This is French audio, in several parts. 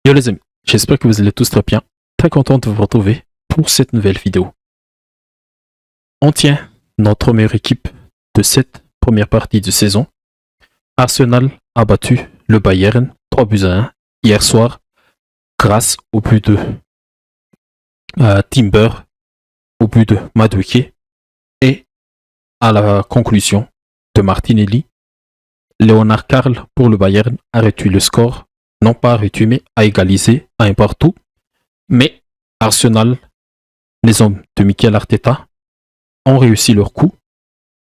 Yo les amis, j'espère que vous allez tous très bien. Très content de vous retrouver pour cette nouvelle vidéo. On tient notre meilleure équipe de cette première partie de saison. Arsenal a battu le Bayern 3-1 hier soir grâce au but de Timber, au but de Madueke et à la conclusion de Martinelli. Leonard Karl pour le Bayern a réduit le score, non pas réduit mais a égalisé à un partout. Mais Arsenal, les hommes de Mikel Arteta, ont réussi leur coup.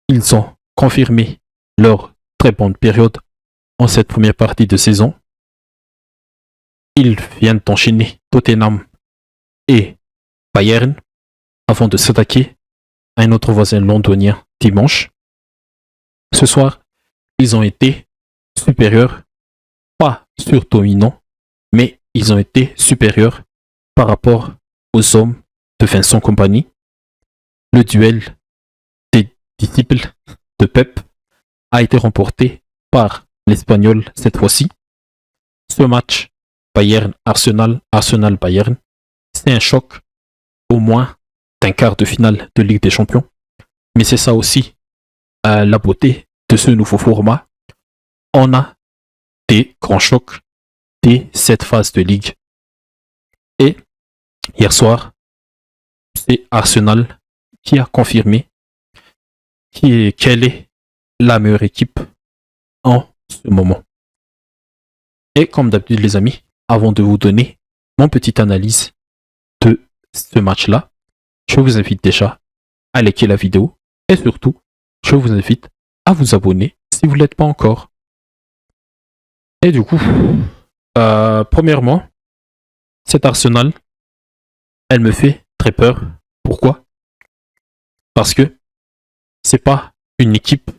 Ils ont confirmé leur très bonne période en cette première partie de saison. Ils viennent d'enchaîner Tottenham et Bayern avant de s'attaquer à un autre voisin londonien dimanche. Ce soir, ils ont été supérieurs, pas surdominants, mais ils ont été supérieurs par rapport aux hommes de Vincent Kompany. Le duel des disciples de Pep a été remporté par l'Espagnol cette fois-ci. Ce match Bayern-Arsenal, Arsenal-Bayern, c'est un choc au moins d'un quart de finale de Ligue des Champions. Mais c'est ça aussi la beauté de ce nouveau format. On a des grands chocs dès cette phase de Ligue. Et hier soir, c'est Arsenal qui a confirmé quelle est la meilleure équipe en ce moment. Et comme d'habitude les amis, avant de vous donner mon petite analyse de ce match-là, je vous invite déjà à liker la vidéo et surtout, je vous invite à vous abonner si vous ne l'êtes pas encore. Et du coup, premièrement, cet Arsenal, elle me fait très peur. Pourquoi? Parce que c'est pas une équipe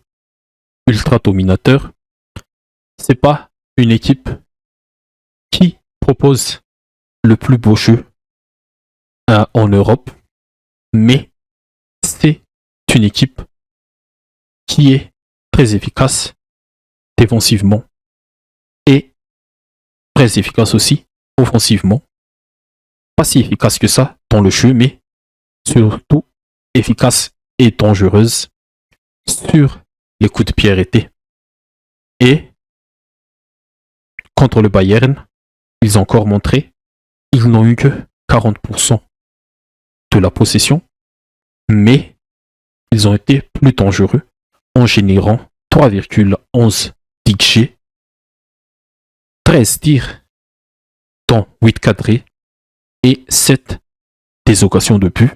ultra dominateur, c'est pas une équipe qui propose le plus beau jeu en Europe, mais c'est une équipe qui est très efficace défensivement et très efficace aussi offensivement. Pas si efficace que ça dans le jeu, mais surtout efficace et dangereuse sur les coups de pied arrêtés. Et contre le Bayern, ils ont encore montré, ils n'ont eu que 40% de la possession, mais ils ont été plus dangereux en générant 3,11 XG, 13 tirs dans 8 cadrés et 7 des occasions de but.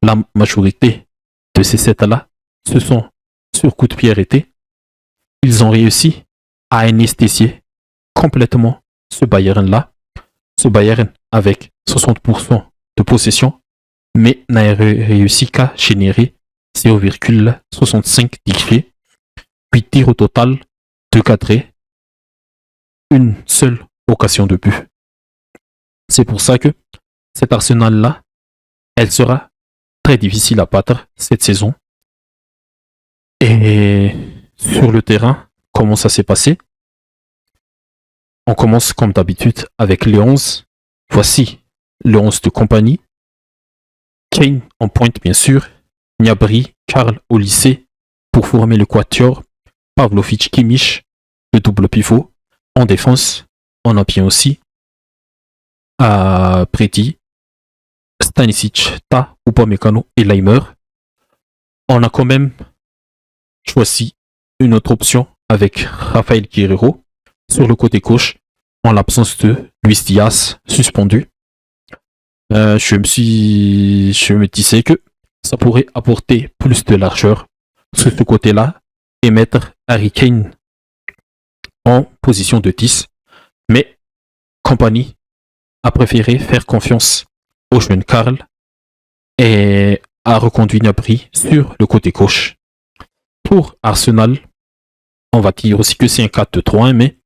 La majorité de ces 7-là, ce sont sur coup de pied arrêté. Ils ont réussi à anesthésier complètement ce Bayern-là. Ce Bayern avec 60% de possession, mais n'a réussi qu'à générer 0,65 XG, 8 tirs au total, 2 cadrés, une seule occasion de but. C'est pour ça que cet Arsenal-là, elle sera très difficile à battre cette saison. Et sur le terrain, comment ça s'est passé? On commence comme d'habitude avec les 11. Voici le 11 de Kompany. Kane en pointe bien sûr. Gnabry, Karl au lycée pour former le quatuor. Pavlovic, Kimmich, le double pivot. En défense, on a bien aussi Preti, Stanisic, Ta, Upamecano et Leimer. On a quand même choisi une autre option avec Rafael Guerreiro sur le côté gauche en l'absence de Luis Diaz suspendu. Je me disais que ça pourrait apporter plus de largeur sur ce côté-là et mettre Harry Kane en position de 10. Mais Kompany a préféré faire confiance au jeune Karl et a reconduit Gnabry sur le côté gauche. Pour Arsenal, on va dire aussi que c'est un 4-2-3-1, mais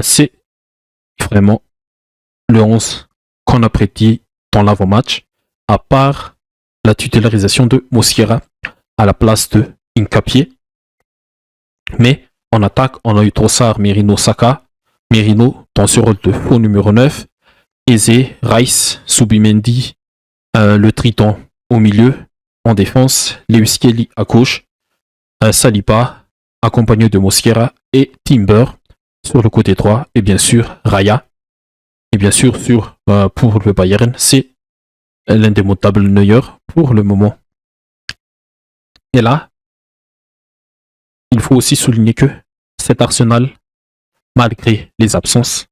c'est vraiment le 11 qu'on a prédit dans l'avant-match, à part la titularisation de Mosquera à la place de Hincapié. Mais en attaque, on a eu Trossard, Merino, Saka. Merino dans ce rôle de faux numéro 9. Eze, Rice, Subimendi, le Triton au milieu, en défense, Lewis Kelly à gauche, Saliba, accompagné de Mosquera et Timber sur le côté droit, et bien sûr Raya. Et bien sûr, pour le Bayern, c'est l'indémodable Neuer pour le moment. Et là, il faut aussi souligner que cet Arsenal, malgré les absences,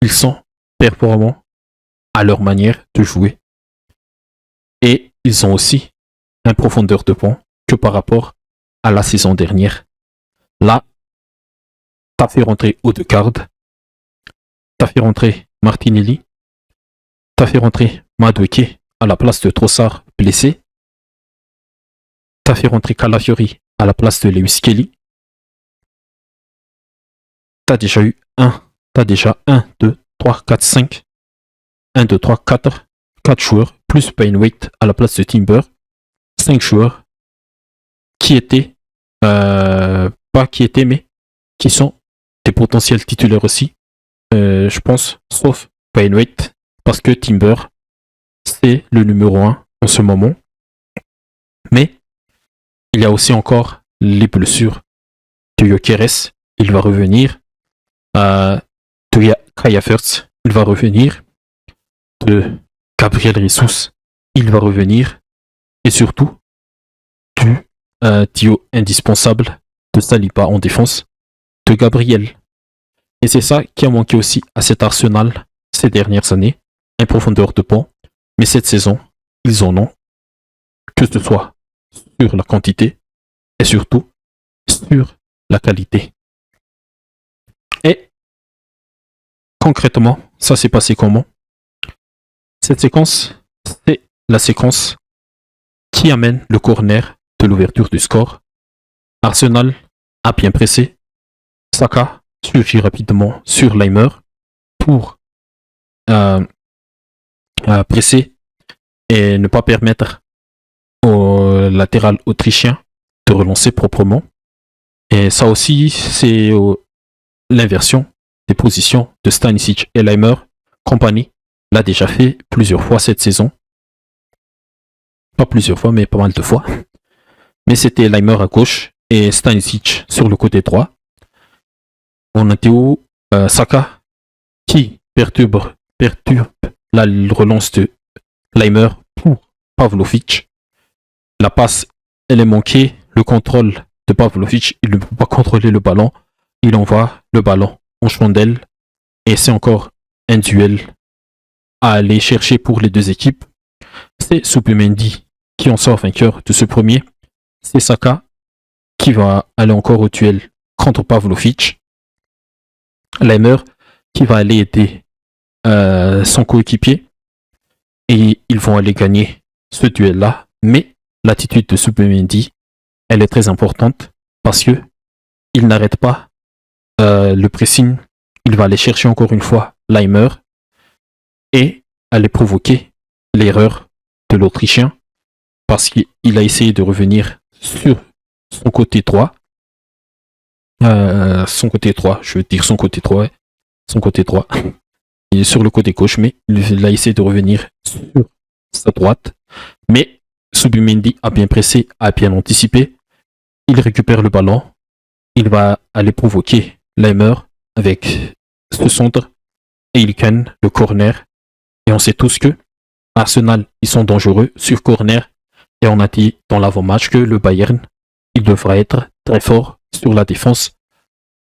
ils sont performants à leur manière de jouer. Et ils ont aussi une profondeur de banc que par rapport à la saison dernière. Là, t'as fait rentrer Odegaard, t'as fait rentrer Martinelli, t'as fait rentrer Madueke à la place de Trossard blessé, t'as fait rentrer Calafiori à la place de Lewis Kelly. T'as déjà 1, 2, 3, 4, 5. 1, 2, 3, 4 joueurs, plus Waite à la place de Timber. 5 joueurs qui étaient, pas qui étaient, mais qui sont des potentiels titulaires aussi. Je pense, sauf Waite, parce que Timber, c'est le numéro 1 en ce moment. Mais il y a aussi encore les blessures de Gyökeres, il va revenir. De Kaya Fürth, il va revenir. De Gabriel Jesus, il va revenir. Et surtout, du duo indispensable de Saliba en défense, de Gabriel. Et c'est ça qui a manqué aussi à cet Arsenal ces dernières années, une profondeur de banc. Mais cette saison, ils en ont, que ce soit sur la quantité et surtout sur la qualité. Et concrètement, ça s'est passé comment? Cette séquence, c'est la séquence qui amène le corner de l'ouverture du score. Arsenal a bien pressé. Saka surgit rapidement sur Leimer pour presser et ne pas permettre au latéral autrichien de relancer proprement. Et ça aussi, c'est l'inversion des positions de Stanisic et Leimer. Compagnie l'a déjà fait plusieurs fois cette saison. Pas plusieurs fois, mais pas mal de fois. Mais c'était Leimer à gauche et Stanisic sur le côté droit. On était où Saka qui perturbe la relance de Leimer pour Pavlovic. La passe, elle est manquée. Le contrôle de Pavlovic, il ne peut pas contrôler le ballon. Il envoie le ballon en chandelle. Et c'est encore un duel à aller chercher pour les deux équipes. C'est Subimendi qui en sort vainqueur de ce premier. C'est Saka qui va aller encore au duel contre Pavlovic. Leimer qui va aller aider son coéquipier. Et ils vont aller gagner ce duel-là. Mais l'attitude de Subimendi, elle est très importante parce que il n'arrête pas le pressing. Il va aller chercher encore une fois Leimer et aller provoquer l'erreur de l'Autrichien parce qu'il a essayé de revenir sur son côté droit. Je veux dire son côté droit. Son côté droit. Il est sur le côté gauche, mais il a essayé de revenir sur sa droite. Mais Subimendi a bien pressé, a bien anticipé. Il récupère le ballon. Il va aller provoquer Leimer avec ce centre et il gagne le corner. Et on sait tous que Arsenal, ils sont dangereux sur corner. Et on a dit dans l'avant-match que le Bayern, il devra être très fort sur la défense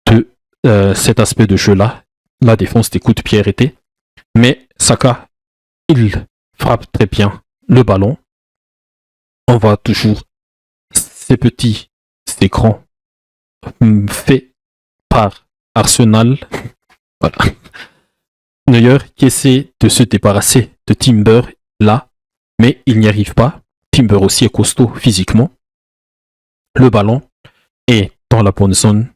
de cet aspect de jeu-là. La défense des coups de pied arrêtés. Mais Saka, il frappe très bien le ballon. On voit toujours ces petits écrans faits par Arsenal. Voilà. Neuer qui essaie de se débarrasser de Timber là, mais il n'y arrive pas. Timber aussi est costaud physiquement. Le ballon est dans la bonne zone.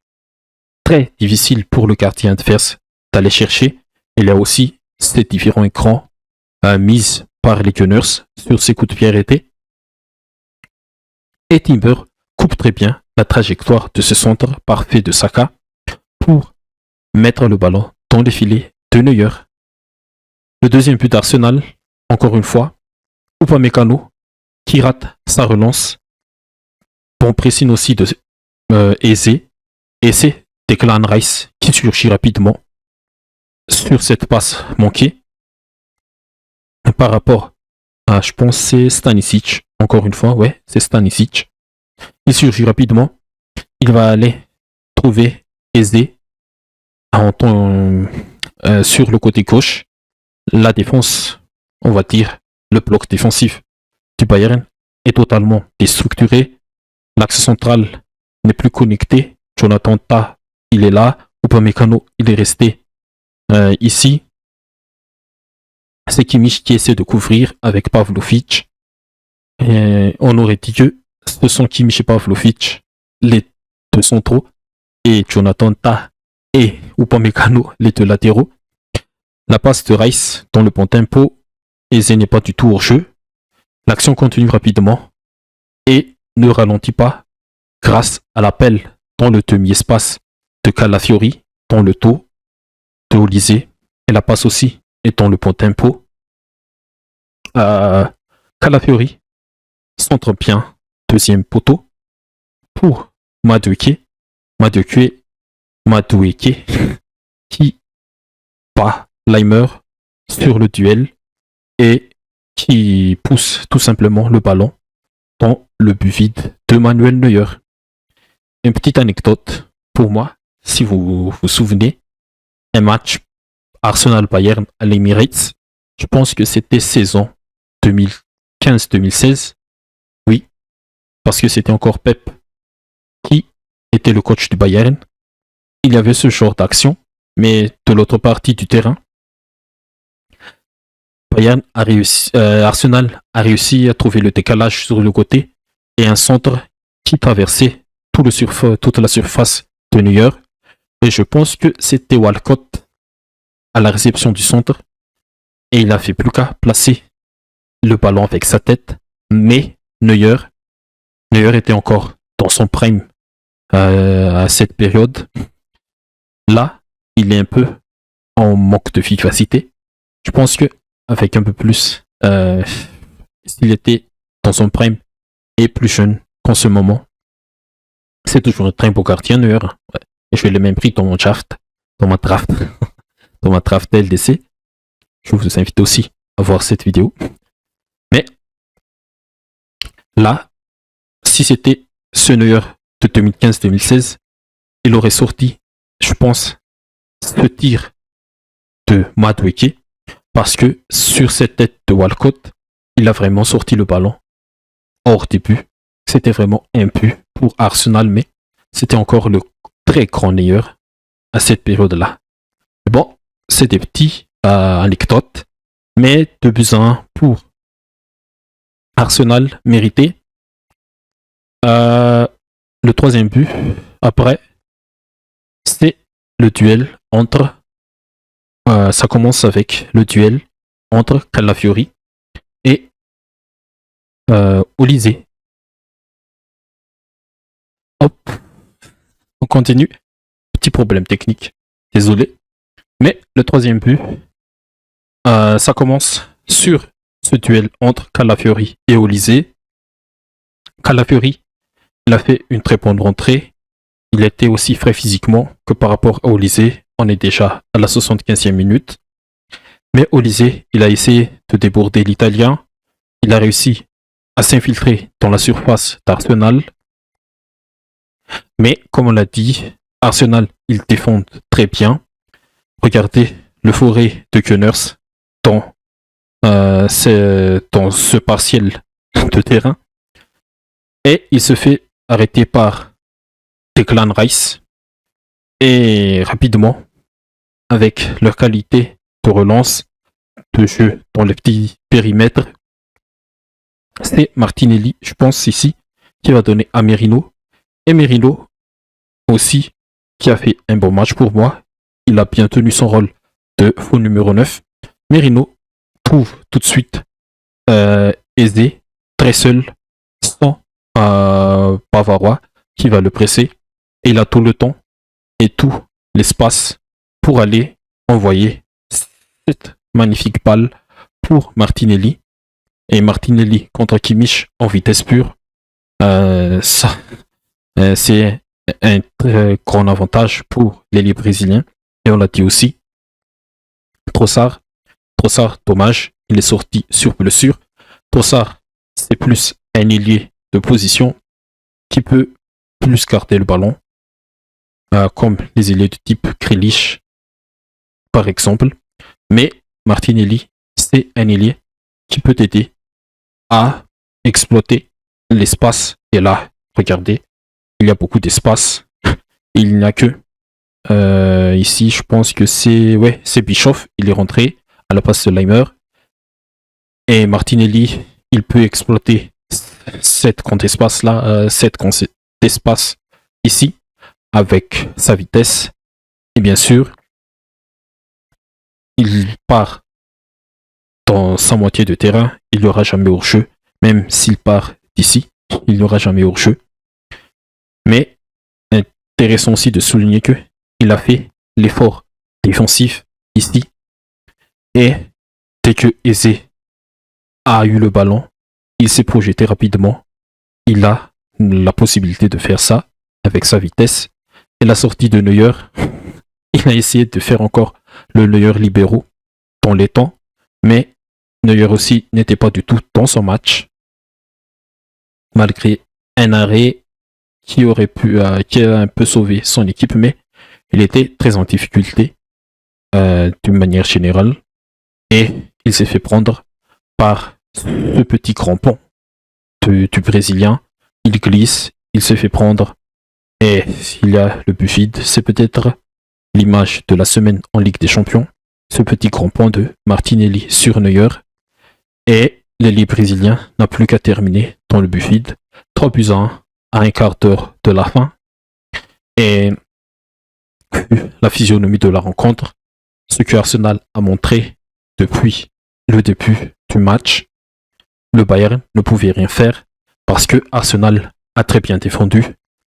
Très difficile pour le gardien adverse d'aller chercher. Il y a aussi ces différents écrans mis par les Gunners sur ses coups de pied arrêtés. Et Timber coupe très bien la trajectoire de ce centre parfait de Saka pour mettre le ballon dans les filets de Neuer. Le deuxième but d'Arsenal, encore une fois, Upamecano qui rate sa relance. Bon pressing aussi de Eze. Et c'est Declan Rice qui surgit rapidement sur cette passe manquée par rapport à, je pense, c'est Stanisic. Encore une fois, ouais, c'est Stanisic. Il surgit rapidement. Il va aller trouver Eze sur le côté gauche. La défense, on va dire, le bloc défensif du Bayern est totalement déstructuré. L'axe central n'est plus connecté. Jonathan Tah, il est là. Upamecano, il est resté ici. C'est Kimmich qui essaie de couvrir avec Pavlovic. Et on aurait dit que ce sont Kimmich et Pavlovic, les deux centraux, et Jonathan Tah et Upamecano, les deux latéraux. La passe de Rice dans le bon tempo. Eze n'est pas du tout hors jeu. L'action continue rapidement et ne ralentit pas grâce à l'appel dans le demi-espace de Calafiori, dans le dos de Olise. Et la passe aussi est dans le bon tempo. Calafiori centre bien deuxième poteau pour Madueke qui bat Leimer sur le duel et qui pousse tout simplement le ballon dans le but vide de Manuel Neuer. Une petite anecdote pour moi, si vous vous souvenez, un match Arsenal-Bayern à l'Emirates, je pense que c'était saison 2015-2016, oui, parce que c'était encore Pep qui était le coach du Bayern. Il y avait ce genre d'action, mais de l'autre partie du terrain, Arsenal a réussi à trouver le décalage sur le côté et un centre qui traversait toute la surface de Neuer. Et je pense que c'était Walcott à la réception du centre et il n'a fait plus qu'à placer le ballon avec sa tête. Mais Neuer était encore dans son prime à cette période. Là, il est un peu en manque de vivacité. Je pense que avec un peu plus, s'il était dans son prime et plus jeune qu'en ce moment, c'est toujours un très beau gardien, Neuer. Ouais. Et je l'ai même pris dans mon draft, dans ma draft LDC. Je vous invite aussi à voir cette vidéo. Mais là, si c'était ce Neuer de 2015-2016, il aurait sorti, je pense, ce tir de Madueke. Parce que sur cette tête de Walcott, il a vraiment sorti le ballon hors des buts. C'était vraiment un but pour Arsenal, mais c'était encore le très grand Neuer à cette période-là. Bon, c'est des petits anecdotes, mais 2-1 pour Arsenal mérité. Le troisième but, après, c'est le duel entre... ça commence avec le duel entre Calafiori et Olise. Hop, on continue. Petit problème technique, désolé. Mais le troisième but, ça commence sur ce duel entre Calafiori et Olise. Calafiori, il a fait une très bonne rentrée. Il était aussi frais physiquement que par rapport à Olise. On est déjà à la 75e minute. Mais Olise, il a essayé de déborder l'Italien. Il a réussi à s'infiltrer dans la surface d'Arsenal. Mais comme on l'a dit, Arsenal, ils défendent très bien. Regardez le forêt de Gunners dans ce partiel de terrain. Et il se fait arrêter par Declan Rice. Et rapidement, avec leur qualité de relance, de jeu dans les petits périmètres, c'est Martinelli, je pense ici, qui va donner à Merino. Et Merino aussi, qui a fait un bon match pour moi. Il a bien tenu son rôle de faux numéro 9. Merino trouve tout de suite Eze, très seul, sans Bavarois, qui va le presser. Et il a tout le temps et tout l'espace pour aller envoyé cette magnifique balle pour Martinelli. Et Martinelli contre Kimmich en vitesse pure. C'est un très grand avantage pour l'ailier brésilien. Et on l'a dit aussi. Trossard, dommage, il est sorti sur blessure. Trossard, c'est plus un ailier de position qui peut plus garder le ballon, comme les ailiers de type Grealish, par exemple. Mais Martinelli, c'est un ailier qui peut aider à exploiter l'espace. Et là, regardez, il y a beaucoup d'espace. Il n'y a que ici, je pense que c'est Bischoff. Il est rentré à la place de Leimer. Et Martinelli, il peut exploiter cette grand espace là, cette grand espace ici avec sa vitesse. Et bien sûr, il part dans sa moitié de terrain. Il n'y aura jamais hors-jeu. Même s'il part d'ici, il n'y aura jamais hors-jeu. Mais intéressant aussi de souligner que il a fait l'effort défensif ici. Et dès que Eze a eu le ballon, il s'est projeté rapidement. Il a la possibilité de faire ça avec sa vitesse. Et la sortie de Neuer, il a essayé de faire encore le Neuer libéraux dans les temps. Mais Neuer aussi n'était pas du tout dans son match. Malgré un arrêt qui aurait pu, qui a un peu sauvé son équipe, mais il était très en difficulté d'une manière générale. Et il s'est fait prendre par ce petit crampon du Brésilien. Il glisse, il se fait prendre. Et il y a le but vide. C'est peut-être l'image de la semaine en Ligue des Champions. Ce petit crampon de Martinelli sur Neuer. Et l'ailier brésilien n'a plus qu'à terminer dans le but vide. 3-1 à un quart d'heure de la fin. Et la physionomie de la rencontre, ce que Arsenal a montré depuis le début du match, le Bayern ne pouvait rien faire parce que Arsenal a très bien défendu.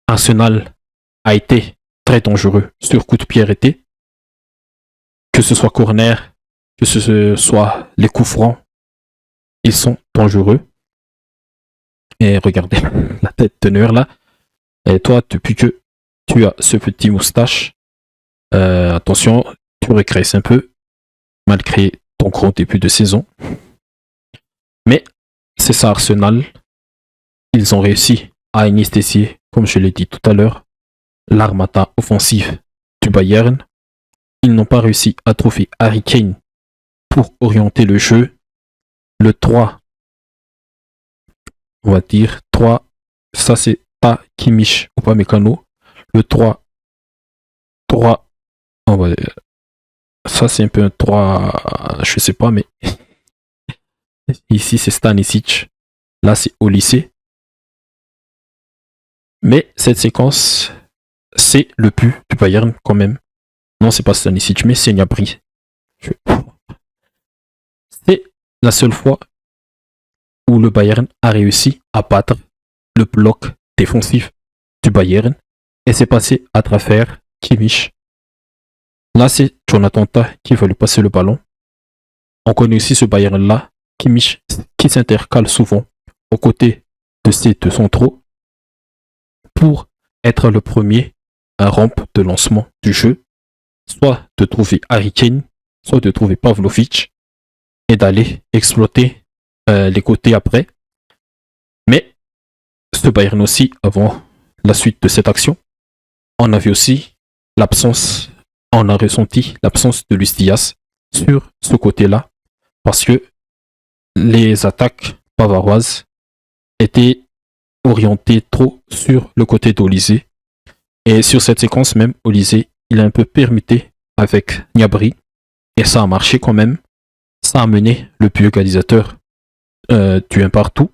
Arsenal a été très dangereux sur coup de pied arrêté. Que ce soit corner, que ce soit les coups francs, ils sont dangereux. Et regardez la tête de Neuer là. Et toi, depuis que tu as ce petit moustache, attention, tu régresses un peu, malgré ton gros début de saison. Mais c'est ça Arsenal. Ils ont réussi à anesthésier, comme je l'ai dit tout à l'heure, l'armada offensive du Bayern. Ils n'ont pas réussi à trouver Harry Kane pour orienter le jeu. Le 3, on va dire 3, ça c'est pas Kimmich ou pas Mécano. Le 3, on va dire, ça c'est un peu un 3, je sais pas, mais ici c'est Stanisic, là c'est Olysée. Mais cette séquence, c'est le but du Bayern quand même. Non, c'est pas Stanisic, mais c'est Gnabry. C'est la seule fois où le Bayern a réussi à battre le bloc défensif du Bayern. Et c'est passé à travers Kimmich. Là, c'est Jonathan Tah qui va lui passer le ballon. On connaît aussi ce Bayern-là, Kimmich, qui s'intercale souvent aux côtés de ces deux centraux pour être le premier à rampe de lancement du jeu, soit de trouver Harry Kane, soit de trouver Pavlovic et d'aller exploiter les côtés après. Mais ce Bayern aussi, avant la suite de cette action, on avait aussi l'absence, on a ressenti l'absence de Luis Diaz sur ce côté-là, parce que les attaques bavaroises étaient orientées trop sur le côté d'Olysée. Et sur cette séquence même, Olysée, il a un peu permuté avec Gnabry, et ça a marché quand même. Ça a mené le but égalisateur du 1 partout.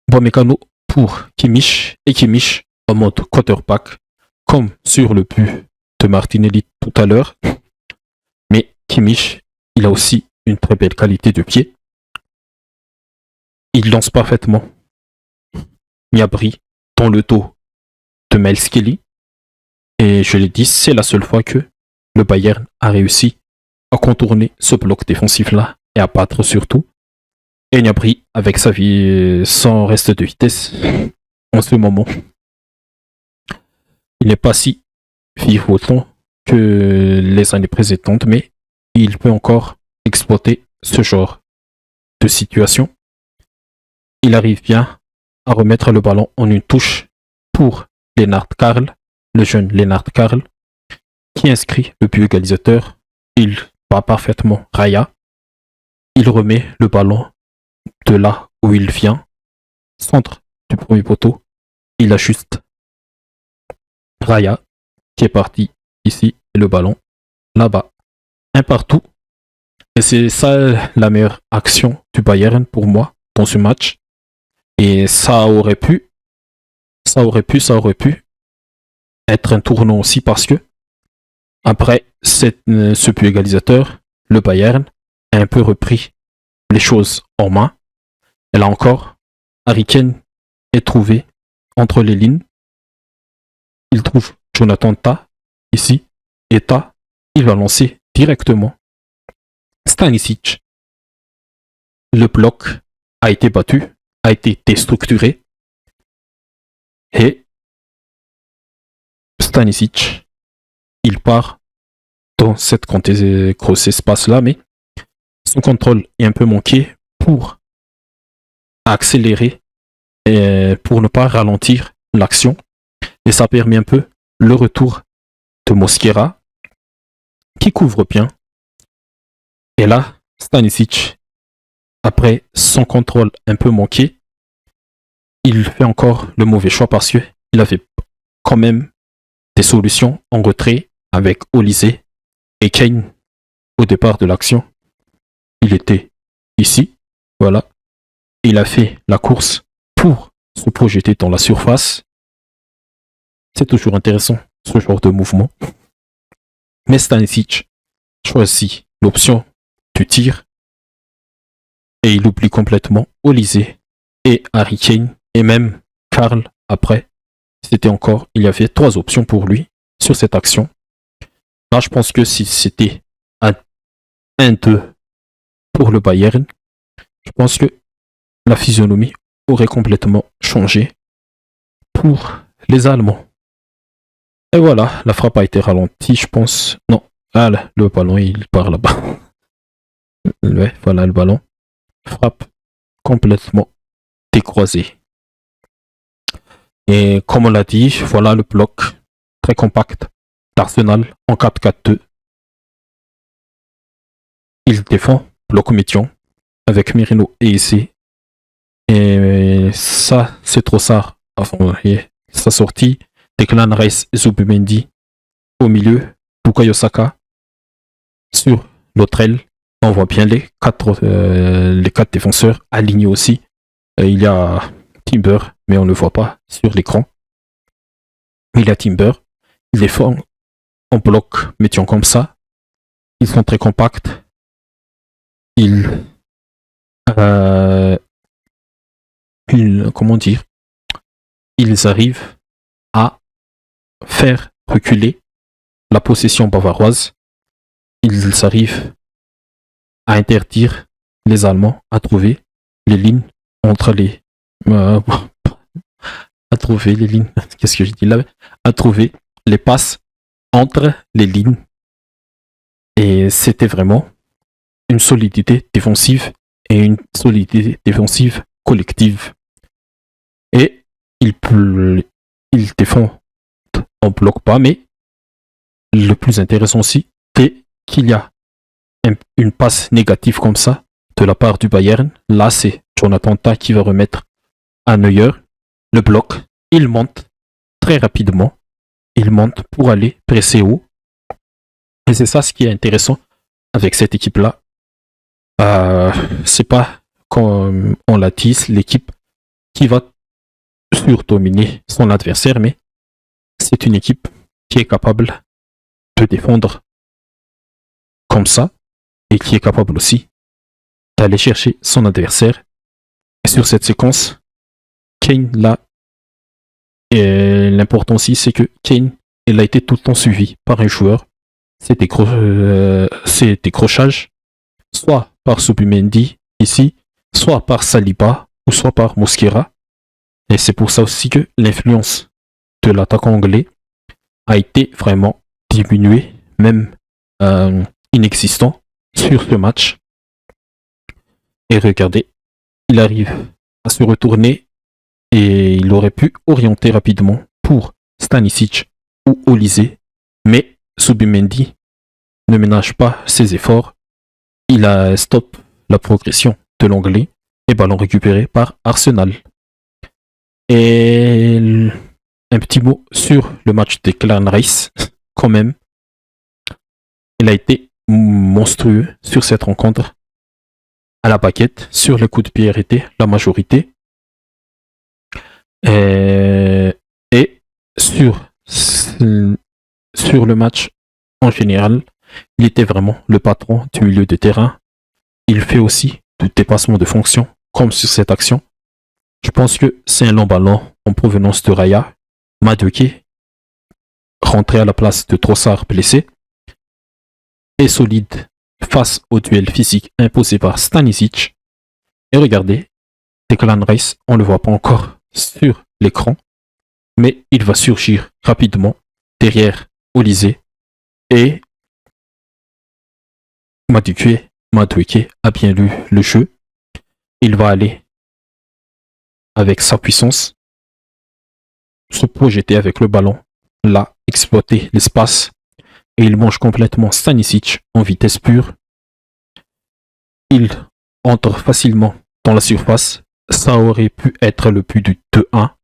Bon mécano pour Kimmich, et Kimmich en mode quarterback, comme sur le but de Martinelli tout à l'heure. Mais Kimmich, il a aussi une très belle qualité de pied. Il lance parfaitement Gnabry dans le dos de Miles Kelly. Et je l'ai dit, c'est la seule fois que le Bayern a réussi à contourner ce bloc défensif-là et à battre surtout. Et Gnabry, avec son reste de vitesse, en ce moment, il n'est pas si virevoltant que les années précédentes, mais il peut encore exploiter ce genre de situation. Il arrive bien à remettre le ballon en une touche pour Lennart Karl, le jeune Lennart Karl, qui inscrit le but égalisateur. Il bat parfaitement Raya. Il remet le ballon de là où il vient, centre du premier poteau. Il ajuste Raya, qui est parti ici, et le ballon là-bas. Un partout. Et c'est ça la meilleure action du Bayern pour moi dans ce match. Et ça aurait pu être un tournant aussi parce que après ce but égalisateur, le Bayern a un peu repris les choses en main. Et là encore, Harry Kane est trouvé entre les lignes. Il trouve Jonathan Tah ici. Et Tah, il va lancer directement Stanisic. Le bloc a été battu, a été déstructuré. Et Stanisic, il part dans cette grosse espace-là, mais son contrôle est un peu manqué pour accélérer et pour ne pas ralentir l'action. Et ça permet un peu le retour de Mosquera qui couvre bien. Et là, Stanisic, après son contrôle un peu manqué, il fait encore le mauvais choix parce qu'il avait quand même des solutions en retrait avec Olise et Kane au départ de l'action. Il était ici, voilà. Il a fait la course pour se projeter dans la surface. C'est toujours intéressant, ce genre de mouvement. Mais Stanisic choisit l'option du tir et il oublie complètement Olise et Harry Kane et même Karl après. Il y avait 3 options pour lui sur cette action. Là, je pense que si c'était un 1-2 pour le Bayern, je pense que la physionomie aurait complètement changé pour les Allemands. Et voilà, la frappe a été ralentie, je pense. Non, ah, là, le ballon, il part là-bas. Ouais, voilà le ballon. Frappe complètement décroisée. Et comme on l'a dit, voilà le bloc très compact d'Arsenal en 4-4-2. Il défend bloc médian avec Merino et Issé. Et ça, c'est trop ça. Enfin, sa sortie, Declan Rice et Zubimendi au milieu, Bukayo Saka sur l'autre aile. On voit bien les 4 défenseurs alignés aussi. Et il y a Timber, mais on ne le voit pas sur l'écran. Il y a Timber. Il défend en bloc médian comme ça. Ils sont très compacts. Comment dire, ils arrivent à faire reculer la possession bavaroise. Ils arrivent à interdire les Allemands à trouver les lignes entre les à trouver les lignes. Qu'est-ce que je dis là? À trouver les passes entre les lignes. Et c'était vraiment une solidité défensive et une solidité défensive collective. Et il défend en bloc pas, mais le plus intéressant aussi, c'est qu'il y a une passe négative comme ça de la part du Bayern. Là, c'est Jonathan Tah qui va remettre à Neuer le bloc. Il monte très rapidement. Il monte pour aller presser haut. Et c'est ça ce qui est intéressant avec cette équipe-là. C'est pas, comme on l'a dit, l'équipe qui va surdominer son adversaire, mais c'est une équipe qui est capable de défendre comme ça et qui est capable aussi d'aller chercher son adversaire. Et sur cette séquence, Kane, là, et l'important aussi, c'est que Kane, il a été tout le temps suivi par un joueur ses décrochages, soit par Subimendi ici, soit par Saliba ou soit par Mosquera. Et c'est pour ça aussi que l'influence de l'attaquant anglais a été vraiment diminuée, même inexistant sur ce match. Et regardez, il arrive à se retourner et il aurait pu orienter rapidement pour Stanisic ou Olise, mais Subimendi ne ménage pas ses efforts. Il a stop la progression de l'anglais et ballon récupéré par Arsenal. Et un petit mot sur le match de Declan Rice, quand même. Il a été monstrueux sur cette rencontre. À la baguette, sur les coups de pied arrêtés, la majorité. Et sur le match en général, il était vraiment le patron du milieu de terrain. Il fait aussi du dépassement de fonction, comme sur cette action. Je pense que c'est un long ballon en provenance de Raya. Madueke, rentré à la place de Trossard blessé, est solide face au duel physique imposé par Stanisic. Et regardez, Declan Rice, on ne le voit pas encore sur l'écran, mais il va surgir rapidement derrière Olise et Madueke a bien lu le jeu. Il va aller avec sa puissance, se projeter avec le ballon, là, exploiter l'espace, et il mange complètement Stanisic en vitesse pure. Il entre facilement dans la surface. Ça aurait pu être le but du 2-1,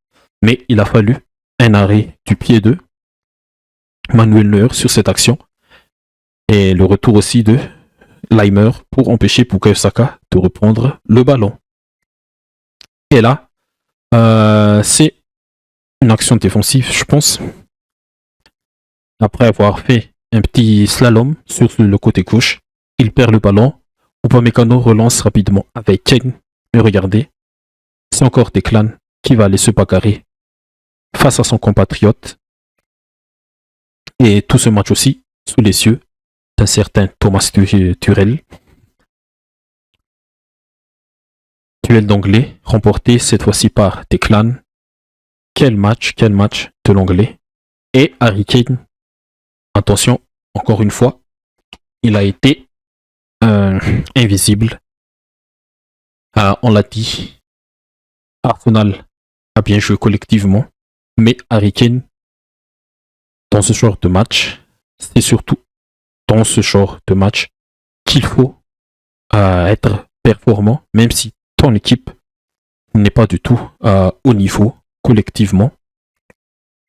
mais il a fallu un arrêt du pied de Manuel Neuer sur cette action, et le retour aussi de Leimer pour empêcher Bukayo Saka de reprendre le ballon. Et là, c'est une action défensive, je pense. Après avoir fait un petit slalom sur le côté gauche, il perd le ballon. Upamecano relance rapidement avec Kane. Mais regardez, c'est encore Declan qui va aller se bagarrer face à son compatriote. Et tout ce match aussi sous les yeux d'un certain Thomas Tuchel. Duel d'anglais remporté cette fois-ci par Declan. Quel match de l'anglais. Et Harry Kane, attention, encore une fois, il a été invisible. On l'a dit, Arsenal a bien joué collectivement, mais Harry Kane, dans ce genre de match, c'est surtout dans ce genre de match qu'il faut être performant, même si ton équipe n'est pas du tout au niveau collectivement.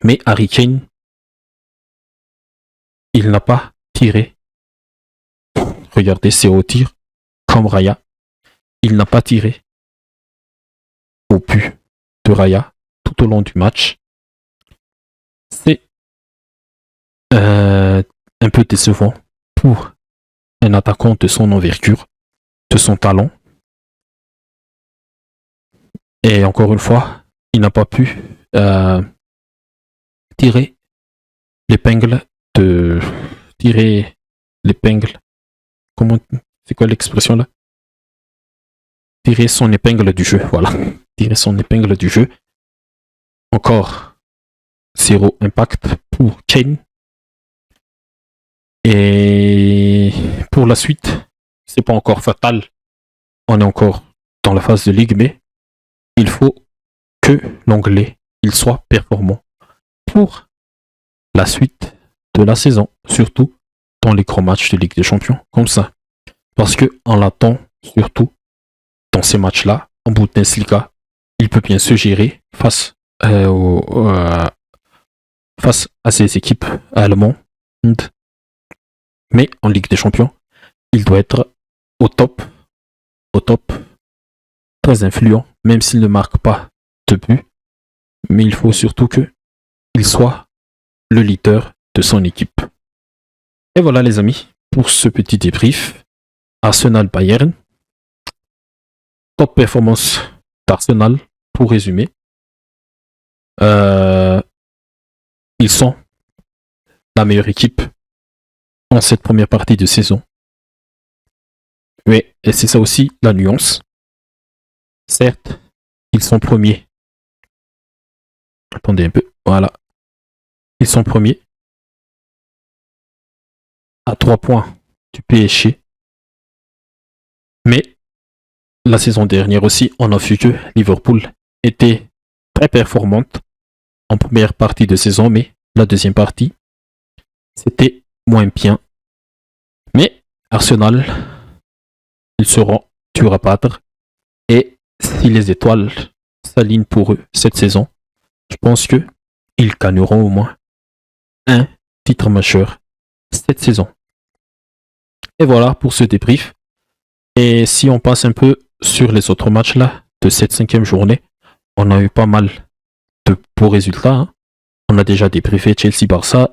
Mais Harry Kane, il n'a pas tiré. Regardez, c'est au tir, comme Raya. Il n'a pas tiré au but de Raya tout au long du match. C'est un peu décevant pour un attaquant de son envergure, de son talent. Et encore une fois, il n'a pas pu tirer l'épingle. Comment, c'est quoi l'expression là? Tirer son épingle du jeu, voilà. Tirer son épingle du jeu. Encore 0 impact pour Kane. Et pour la suite, c'est pas encore fatal. On est encore dans la phase de ligue, mais il faut que l'anglais il soit performant pour la suite de la saison, surtout dans les grands matchs de Ligue des Champions, comme ça. Parce que on l'attend surtout dans ces matchs-là, en Bundesliga, il peut bien se gérer face à ces équipes allemandes. Mais en Ligue des Champions, il doit être au top, très influent, même s'il ne marque pas de but. Mais il faut surtout qu'il soit le leader de son équipe. Et voilà les amis, pour ce petit débrief, Arsenal-Bayern. Top performance d'Arsenal, pour résumer. Ils sont la meilleure équipe en cette première partie de saison. Mais et c'est ça aussi la nuance. Certes, ils sont premiers. Attendez un peu, voilà. Ils sont premiers à 3 points du PSG. Mais la saison dernière aussi, on a vu que Liverpool était très performante en première partie de saison, mais la deuxième partie, c'était moins bien. Mais Arsenal, ils seront durs à battre. Et si les étoiles s'alignent pour eux cette saison, je pense que ils gagneront au moins un titre majeur cette saison. Et voilà pour ce débrief. Et si on passe un peu sur les autres matchs là de cette 5e journée, on a eu pas mal de beaux résultats. Hein. On a déjà débriefé Chelsea-Barça,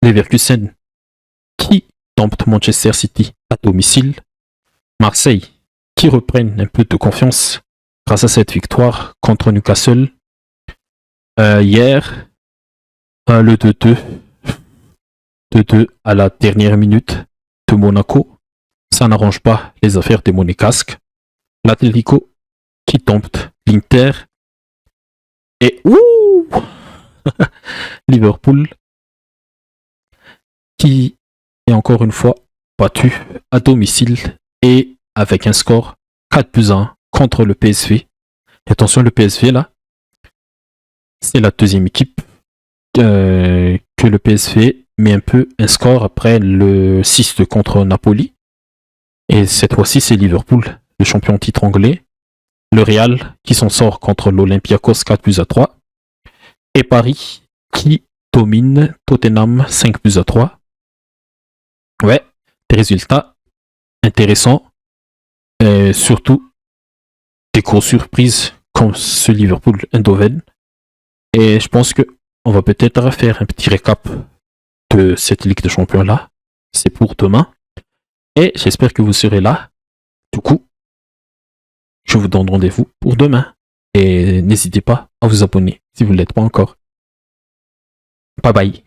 Leverkusen qui dompte Manchester City à domicile, Marseille qui reprennent un peu de confiance grâce à cette victoire contre Newcastle. Hier, le 2-2 à la dernière minute de Monaco. Ça n'arrange pas les affaires des Monégasques. L'Atlético qui dompte l'Inter. Et Liverpool qui est encore une fois battu à domicile et avec un score 4-1 contre le PSV. Et attention, le PSV là, c'est la deuxième équipe que le PSV met un peu un score après le 6-2 contre Napoli. Et cette fois-ci, c'est Liverpool, le champion titre anglais. Le Real qui s'en sort contre l'Olympiakos 4-3. Et Paris qui domine Tottenham 5-3. Ouais, des résultats intéressants. Et surtout, des grosses surprises comme ce Liverpool-Eindhoven. Et je pense que on va peut-être faire un petit récap de cette Ligue des Champions là. C'est pour demain. Et j'espère que vous serez là. Du coup, je vous donne rendez-vous pour demain. Et n'hésitez pas à vous abonner si vous ne l'êtes pas encore. Bye bye.